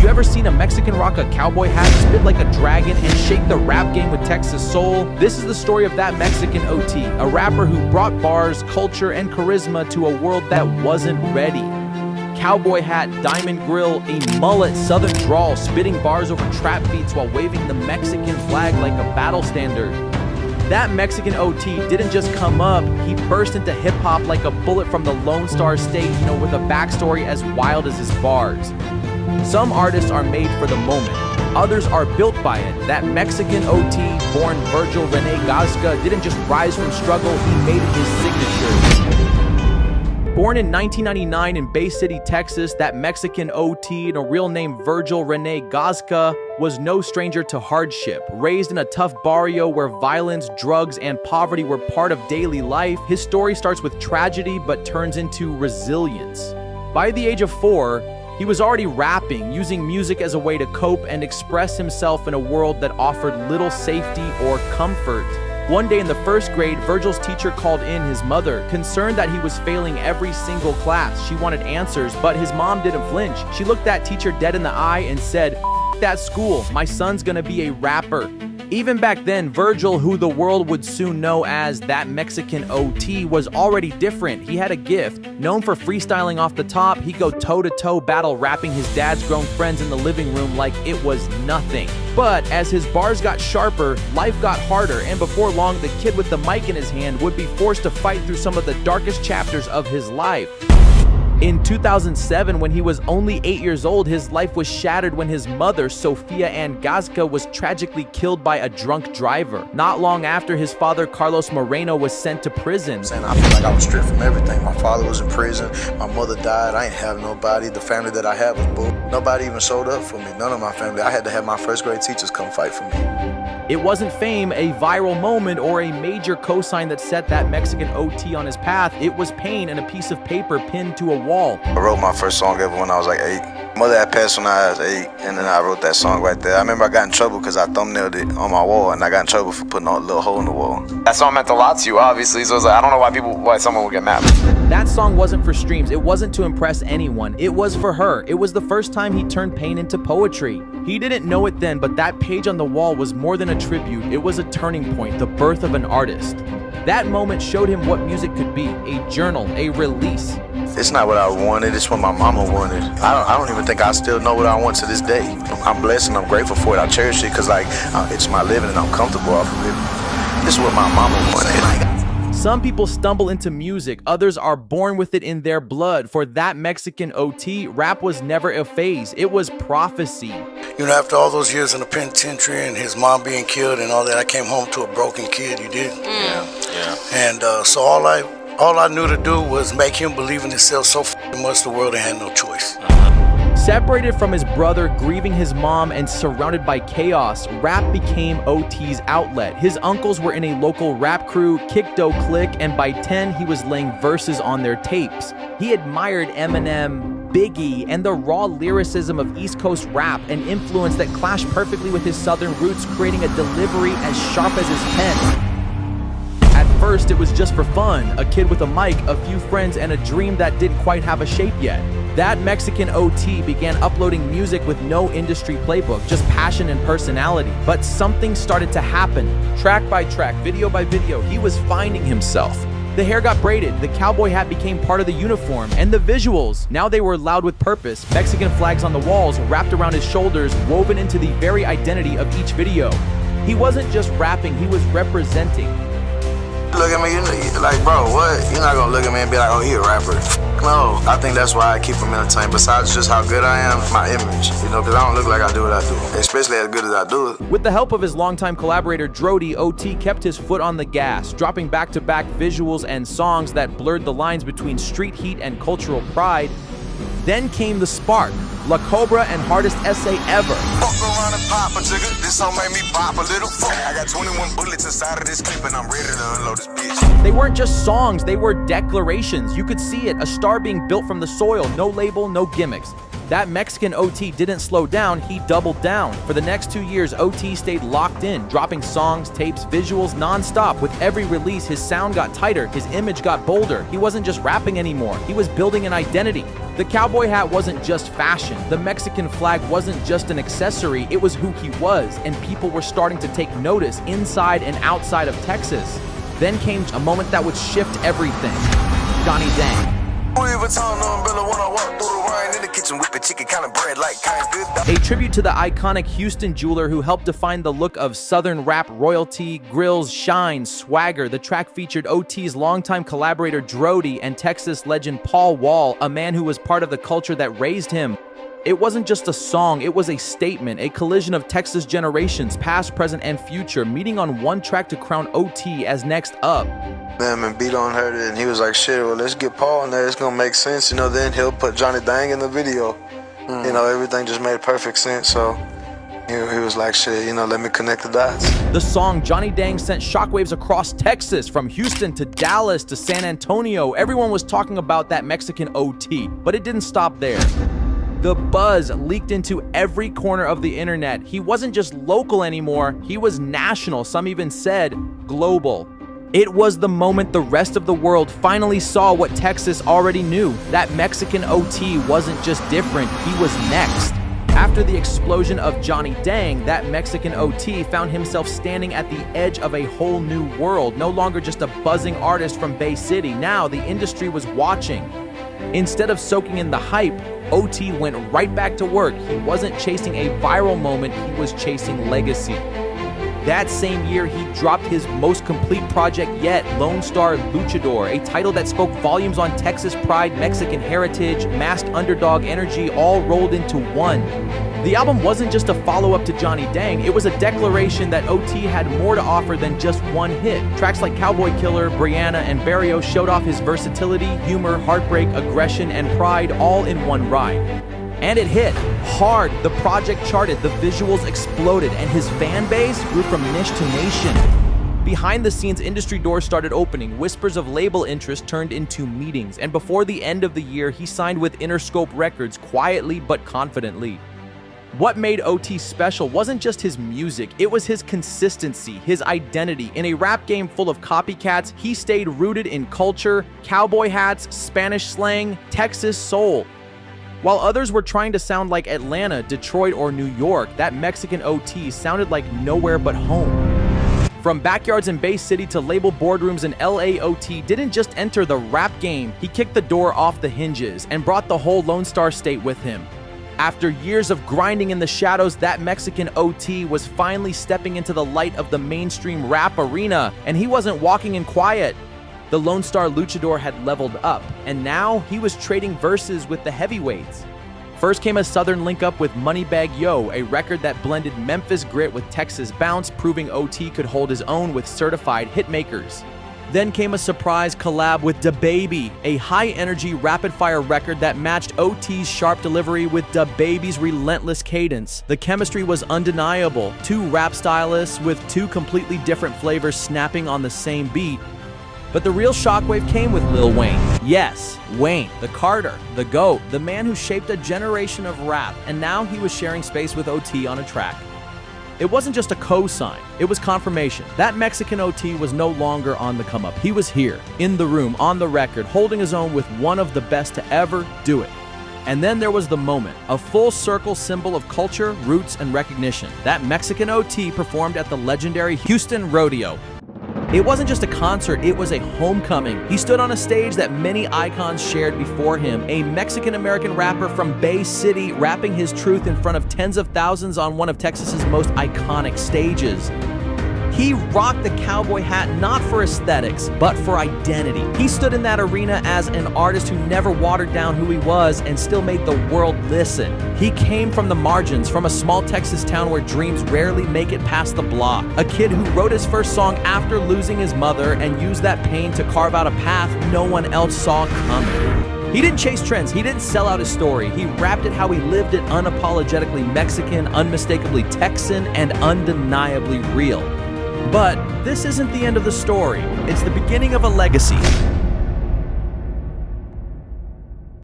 ever seen a Mexican rock a cowboy hat, spit like a dragon, and shake the rap game with Texas soul? This is the story of that Mexican OT, a rapper who brought bars, culture, and charisma to a world that wasn't ready. Cowboy hat, diamond grill, a mullet, southern drawl, spitting bars over trap beats while waving the Mexican flag like a battle standard. That Mexican OT didn't just come up, he burst into hip-hop like a bullet from the Lone Star State, with a backstory as wild as his bars. Some artists are made for the moment, others are built by it. That Mexican OT, born Virgil Rene Gazca, didn't just rise from struggle, he made it his signature. Born in 1999 in Bay City, Texas, that Mexican OT, and a real name Virgil Rene Gazca, was no stranger to hardship. Raised in a tough barrio where violence, drugs, and poverty were part of daily life, his story starts with tragedy but turns into resilience. By the age of 4, he was already rapping, using music as a way to cope and express himself in a world that offered little safety or comfort. One day in the first grade, Virgil's teacher called in his mother, concerned that he was failing every single class. She wanted answers, but his mom didn't flinch. She looked that teacher dead in the eye and said, "F that school, my son's gonna be a rapper." Even back then, Virgil, who the world would soon know as that Mexican OT, was already different. He had a gift. Known for freestyling off the top, he'd go toe-to-toe battle rapping his dad's grown friends in the living room like it was nothing. But as his bars got sharper, life got harder, and before long, the kid with the mic in his hand would be forced to fight through some of the darkest chapters of his life. In 2007, when he was only 8 years old, his life was shattered when his mother, Sofia Ann Gazca, was tragically killed by a drunk driver. Not long after, his father, Carlos Moreno, was sent to prison. I feel like I was stripped from everything. My father was in prison, my mother died, I ain't have nobody. The family that I had was bull. Nobody even showed up for me, none of my family. I had to have my first grade teachers come fight for me. It wasn't fame, a viral moment, or a major cosign that set that Mexican OT on his path. It was pain and a piece of paper pinned to a wall. I wrote my first song ever when I was like 8. Mother had passed when I was 8, and then I wrote that song right there. I remember I got in trouble because I thumbnailed it on my wall, and I got in trouble for putting a little hole in the wall. That song meant a lot to you, obviously, so it's like, I don't know why someone would get mad. That song wasn't for streams, it wasn't to impress anyone, it was for her. It was the first time he turned pain into poetry. He didn't know it then, but that page on the wall was more than a tribute, it was a turning point, the birth of an artist. That moment showed him what music could be, a journal, a release. It's not what I wanted, it's what my mama wanted. I don't even think I still know what I want to this day. I'm blessed and I'm grateful for it. I cherish it because it's my living and I'm comfortable off of it. This is what my mama wanted. Some people stumble into music, others are born with it in their blood. For that Mexican OT, rap was never a phase, it was prophecy. After all those years in the penitentiary and his mom being killed and all that, I came home to a broken kid, you did? Yeah. And so all I knew to do was make him believe in himself so much the world had no choice. Separated from his brother, grieving his mom, and surrounded by chaos, rap became OT's outlet. His uncles were in a local rap crew, Kickdo Click, and by 10, he was laying verses on their tapes. He admired Eminem, Biggie, and the raw lyricism of East Coast rap, an influence that clashed perfectly with his southern roots, creating a delivery as sharp as his pen. At first, it was just for fun, a kid with a mic, a few friends, and a dream that didn't quite have a shape yet. That Mexican OT began uploading music with no industry playbook, just passion and personality. But something started to happen. Track by track, video by video, he was finding himself. The hair got braided, the cowboy hat became part of the uniform, and the visuals. Now they were loud with purpose. Mexican flags on the walls, wrapped around his shoulders, woven into the very identity of each video. He wasn't just rapping, he was representing. Look at me, like, bro, what? You're not gonna look at me and be like, oh, he a rapper. No, I think that's why I keep him entertained. Besides just how good I am, my image, because I don't look like I do what I do, especially as good as I do it. With the help of his longtime collaborator Drodi, OT kept his foot on the gas, dropping back-to-back visuals and songs that blurred the lines between street heat and cultural pride. Then came the spark, La Cobra and hardest essay ever. Fuck around and pop a jigger, this song made me pop a little. I got 21 bullets inside of this clip and I'm ready to unload this bitch. They weren't just songs, they were declarations. You could see it, a star being built from the soil, no label, no gimmicks. That Mexican OT didn't slow down, he doubled down. For the next 2 years, OT stayed locked in, dropping songs, tapes, visuals non-stop. With every release, his sound got tighter, his image got bolder. He wasn't just rapping anymore, he was building an identity. The cowboy hat wasn't just fashion. The Mexican flag wasn't just an accessory, it was who he was, and people were starting to take notice inside and outside of Texas. Then came a moment that would shift everything. Johnny Dang. A tribute to the iconic Houston jeweler who helped define the look of Southern rap royalty, grillz, shine, swagger. The track featured OT's longtime collaborator Drodi and Texas legend Paul Wall, a man who was part of the culture that raised him. It wasn't just a song, it was a statement, a collision of Texas generations, past, present, and future, meeting on one track to crown OT as next up. And beat on her, and he was like, shit, well, let's get Paul in there, it's gonna make sense, then he'll put Johnny Dang in the video. Everything just made perfect sense, so he was like, shit, let me connect the dots. The song Johnny Dang sent shockwaves across Texas, from Houston to Dallas to San Antonio. Everyone was talking about that Mexican OT, but it didn't stop there. The buzz leaked into every corner of the internet. He wasn't just local anymore, he was national, some even said global. It was the moment the rest of the world finally saw what Texas already knew. That Mexican OT wasn't just different, he was next. After the explosion of Johnny Dang, that Mexican OT found himself standing at the edge of a whole new world, no longer just a buzzing artist from Bay City. Now the industry was watching. Instead of soaking in the hype, OT went right back to work. He wasn't chasing a viral moment, he was chasing legacy. That same year, he dropped his most complete project yet, Lone Star Luchador, a title that spoke volumes on Texas pride, Mexican heritage, masked underdog energy, all rolled into one. The album wasn't just a follow-up to Johnny Dang, it was a declaration that OT had more to offer than just one hit. Tracks like Cowboy Killer, Brianna, and Barrio showed off his versatility, humor, heartbreak, aggression, and pride all in one ride. And it hit hard. The project charted, the visuals exploded, and his fan base grew from niche to nation. Behind the scenes, industry doors started opening. Whispers of label interest turned into meetings, and before the end of the year, he signed with Interscope Records, quietly but confidently. What made OT special wasn't just his music, it was his consistency, his identity. In a rap game full of copycats, he stayed rooted in culture, cowboy hats, Spanish slang, Texas soul. While others were trying to sound like Atlanta, Detroit, or New York, that Mexican OT sounded like nowhere but home. From backyards in Bay City to label boardrooms in LA, OT didn't just enter the rap game, he kicked the door off the hinges and brought the whole Lone Star State with him. After years of grinding in the shadows, that Mexican OT was finally stepping into the light of the mainstream rap arena, and he wasn't walking in quiet. The Lone Star Luchador had leveled up, and now he was trading verses with the heavyweights. First came a southern link-up with Moneybagg Yo, a record that blended Memphis grit with Texas bounce, proving OT could hold his own with certified hitmakers. Then came a surprise collab with DaBaby, a high-energy, rapid-fire record that matched OT's sharp delivery with DaBaby's relentless cadence. The chemistry was undeniable, two rap stylists with two completely different flavors snapping on the same beat. But the real shockwave came with Lil Wayne. Yes, Wayne, the Carter, the GOAT, the man who shaped a generation of rap, and now he was sharing space with OT on a track. It wasn't just a co-sign, it was confirmation. That Mexican OT was no longer on the come-up. He was here, in the room, on the record, holding his own with one of the best to ever do it. And then there was the moment, a full-circle symbol of culture, roots, and recognition. That Mexican OT performed at the legendary Houston Rodeo. It wasn't just a concert, it was a homecoming. He stood on a stage that many icons shared before him, a Mexican-American rapper from Bay City rapping his truth in front of tens of thousands on one of Texas's most iconic stages. He rocked the cowboy hat not for aesthetics, but for identity. He stood in that arena as an artist who never watered down who he was and still made the world listen. He came from the margins, from a small Texas town where dreams rarely make it past the block. A kid who wrote his first song after losing his mother and used that pain to carve out a path no one else saw coming. He didn't chase trends, he didn't sell out his story. He rapped it how he lived it, unapologetically Mexican, unmistakably Texan, and undeniably real. But this isn't the end of the story. It's the beginning of a legacy.